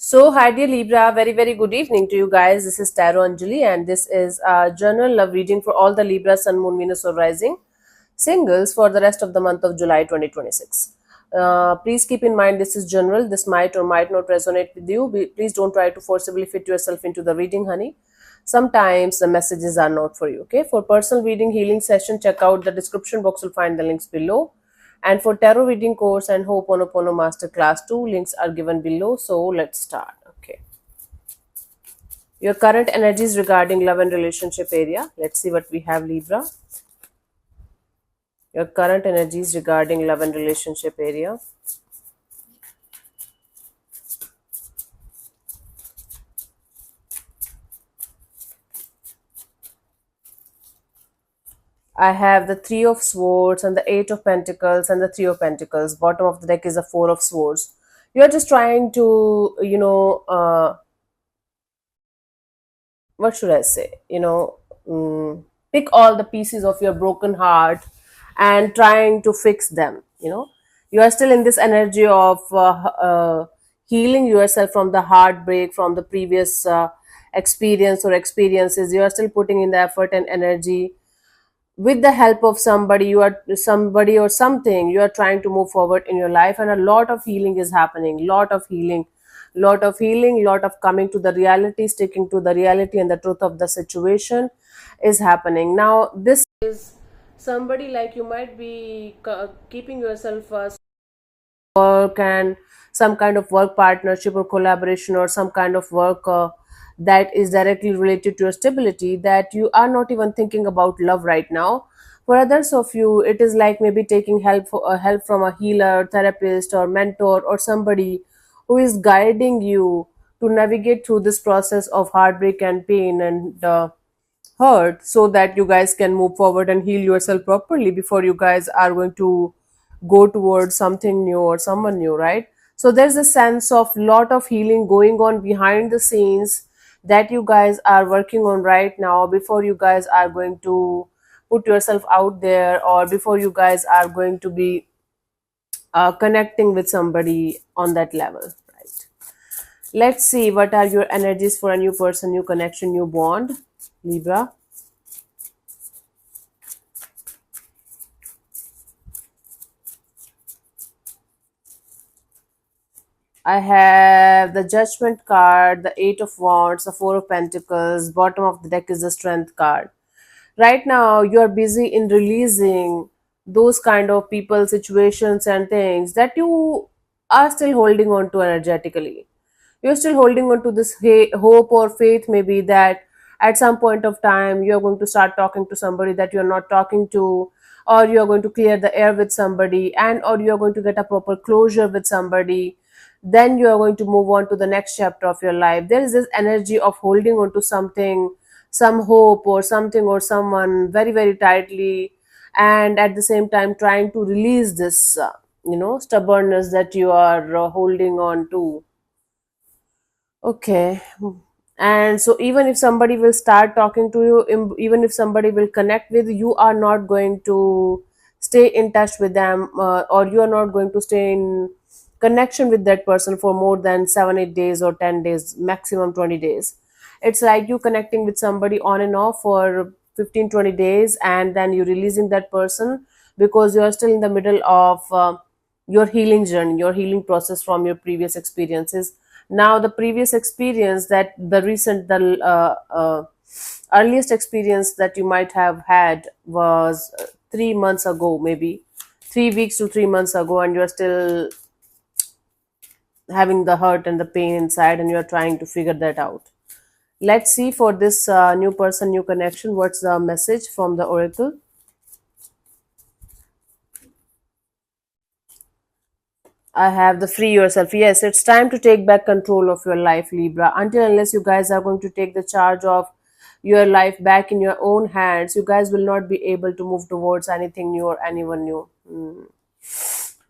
Hi dear Libra, very good evening to you guys. This is Tarot Anjali, and this is a general love reading for all the Libra, Sun, Moon, Venus, or Rising singles for the rest of the month of July 2026. Please keep in mind this is general. This might or might not resonate with you. Please don't try to forcibly fit yourself into the reading, honey. Sometimes the messages are not for you. Okay, for personal reading healing session, check out the description box. Will find the links below. And for tarot reading course and Ho'oponopono Master Class 2, links are given below. So let's start. Okay. Your current energies regarding love and relationship area. Let's see what we have, Libra. Your current energies regarding love and relationship area. I have the Three of Swords and the Eight of Pentacles and the Three of Pentacles. Bottom of the deck is the Four of Swords. You're just trying to, what should I say? Pick all the pieces of your broken heart and trying to fix them. You are still in this energy of healing yourself from the heartbreak, from the previous experience or experiences. You are still putting in the effort and energy with the help of somebody. You are somebody or something. You are trying to move forward in your life, and a lot of healing is happening. Lot of coming to the reality, sticking to the reality and the truth of the situation is happening. Now this is somebody like you might be keeping yourself work and some kind of work partnership or collaboration or some kind of work that is directly related to your stability, that you are not even thinking about love right now. For others of you, it is like maybe taking help from a healer, therapist, or mentor, or somebody who is guiding you to navigate through this process of heartbreak and pain and hurt, so that you guys can move forward and heal yourself properly before you guys are going to go towards something new or someone new, right? So there's a sense of lot of healing going on behind the scenes that you guys are working on right now before you guys are going to put yourself out there, or before you guys are going to be connecting with somebody on that level, right? Let's see what are your energies for a new person, new connection, new bond, Libra. I have the Judgment card, the Eight of Wands, the Four of Pentacles. Bottom of the deck is the Strength card. Right now, you are busy in releasing those kind of people, situations, and things that you are still holding on to energetically. You're still holding on to this hope or faith, maybe, that at some point of time you're going to start talking to somebody that you're not talking to, or you're going to clear the air with somebody, and or you're going to get a proper closure with somebody. Then you are going to move on to the next chapter of your life. There is this energy of holding on to something, some hope or something or someone very tightly, and at the same time trying to release this stubbornness that you are holding on to. Okay. And so even if somebody will start talking to you, even if somebody will connect with you, you are not going to stay in touch with them, or you are not going to stay in connection with that person for more than 7 8 days or 10 days, maximum 20 days. It's like you connecting with somebody on and off for 15 20 days, and then you releasing that person because you are still in the middle of your healing journey, your healing process from your previous experiences. Now the previous experience, that the earliest experience that you might have had was 3 months ago, maybe 3 weeks to 3 months ago, and you're still having the hurt and the pain inside, and you're trying to figure that out. Let's see for this new person, new connection, what's the message from the oracle. I have the free yourself. Yes, it's time to take back control of your life, Libra. Until unless you guys are going to take the charge of your life back in your own hands, you guys will not be able to move towards anything new or anyone new.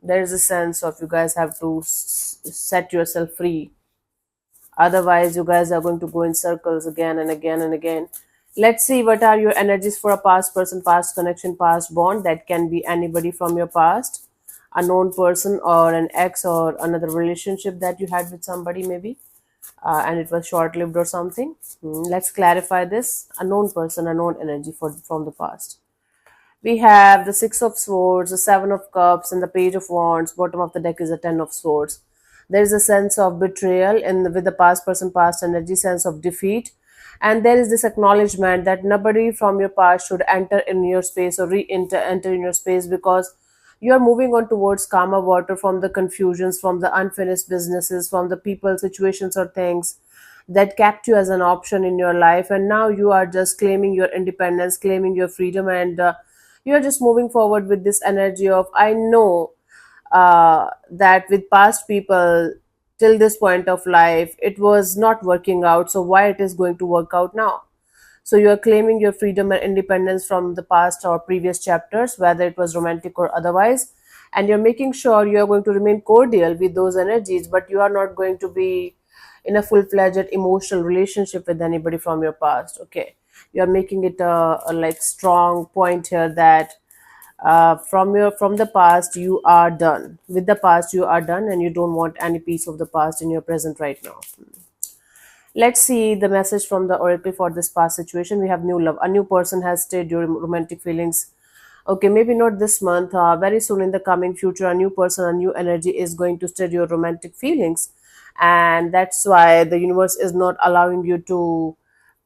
There is a sense of you guys have to set yourself free. Otherwise, you guys are going to go in circles again and again and again. Let's see what are your energies for a past person, past connection, past bond. That can be anybody from your past, a known person or an ex or another relationship that you had with somebody, maybe. and it was short lived or something. Let's clarify this. Unknown person, unknown energy from the past. We have the Six of Swords, the Seven of Cups, and the Page of Wands. Bottom of the deck is the Ten of Swords. There is a sense of betrayal with the past person, past energy, sense of defeat. And there is this acknowledgement that nobody from your past should enter in your space or enter in your space, because you are moving on towards calmer water from the confusions, from the unfinished businesses, from the people, situations, or things that kept you as an option in your life. And now you are just claiming your independence, claiming your freedom, and you are just moving forward with this energy of, I know that with past people till this point of life it was not working out, so why it is going to work out now. So you are claiming your freedom and independence from the past or previous chapters, whether it was romantic or otherwise, and you're making sure you are going to remain cordial with those energies, but you are not going to be in a full-fledged emotional relationship with anybody from your past. Okay, you are making it a like strong point here that from the past you are done with the past, you are done, and you don't want any piece of the past in your present right now. Let's see the message from the oracle for this past situation. We have new love. A new person has stayed your romantic feelings. Okay, maybe not this month. Very soon in the coming future, a new person, a new energy is going to stir your romantic feelings, and that's why the universe is not allowing you to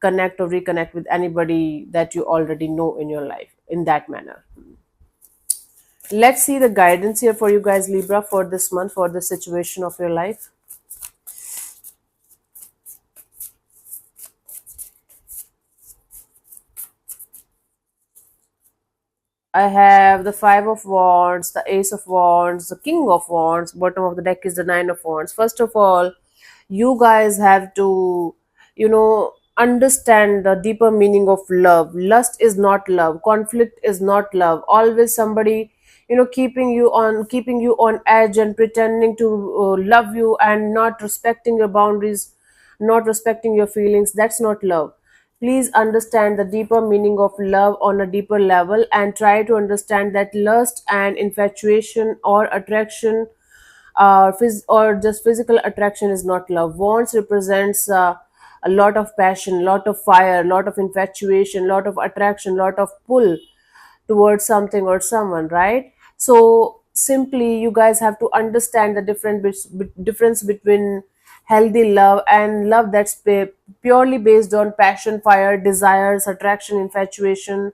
connect or reconnect with anybody that you already know in your life in that manner. Let's see the guidance here for you guys, Libra, for this month, for the situation of your life. I have the Five of Wands, the Ace of Wands, the King of Wands. Bottom of the deck is the Nine of Wands. First of all, you guys have to, understand the deeper meaning of love. Lust is not love. Conflict is not love. Always somebody, keeping you on edge and pretending to love you and not respecting your boundaries, not respecting your feelings. That's not love. Please understand the deeper meaning of love on a deeper level, and try to understand that lust and infatuation or attraction, or just physical attraction, is not love. Wants represents a lot of passion, lot of fire, lot of infatuation, lot of attraction, lot of pull towards something or someone, right? So simply you guys have to understand the difference between healthy love and love that's purely based on passion, fire, desires, attraction, infatuation,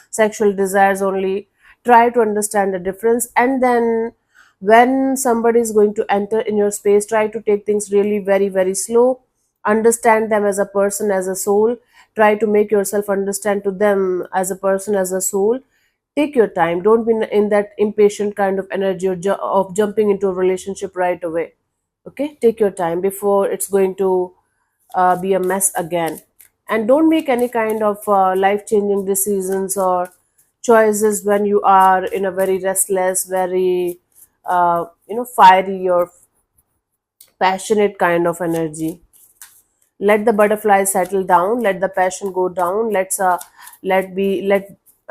sexual desires only. Try to understand the difference, and then when somebody is going to enter in your space, try to take things really very very slow. Understand them as a person, as a soul. Try to make yourself understand to them as a person, as a soul. Take your time. Don't be in that impatient kind of energy of jumping into a relationship right away. Okay, take your time before it's going to be a mess again. And don't make any kind of life changing decisions or choices when you are in a very restless, very fiery or passionate kind of energy. Let the butterflies settle down, let the passion go down. Let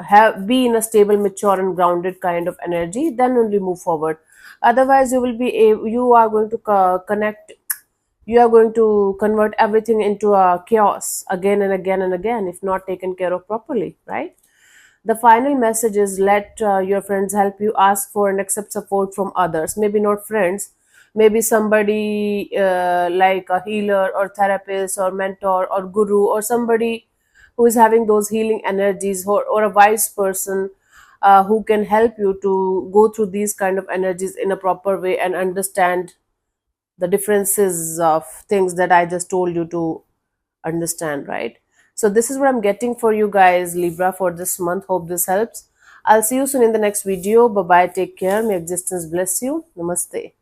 have be in a stable, mature, and grounded kind of energy, then only move forward. Otherwise you are going to connect, you are going to convert everything into a chaos again and again and again, if not taken care of properly, right? The final message is, let your friends help you. Ask for and accept support from others. Maybe not friends, maybe somebody like a healer or therapist or mentor or guru, or somebody who is having those healing energies, or a wise person who can help you to go through these kind of energies in a proper way and understand the differences of things that I just told you to understand, right? So this is what I'm getting for you guys, Libra, for this month. Hope this helps. I'll see you soon in the next video. Bye bye. Take care. May existence bless you. Namaste.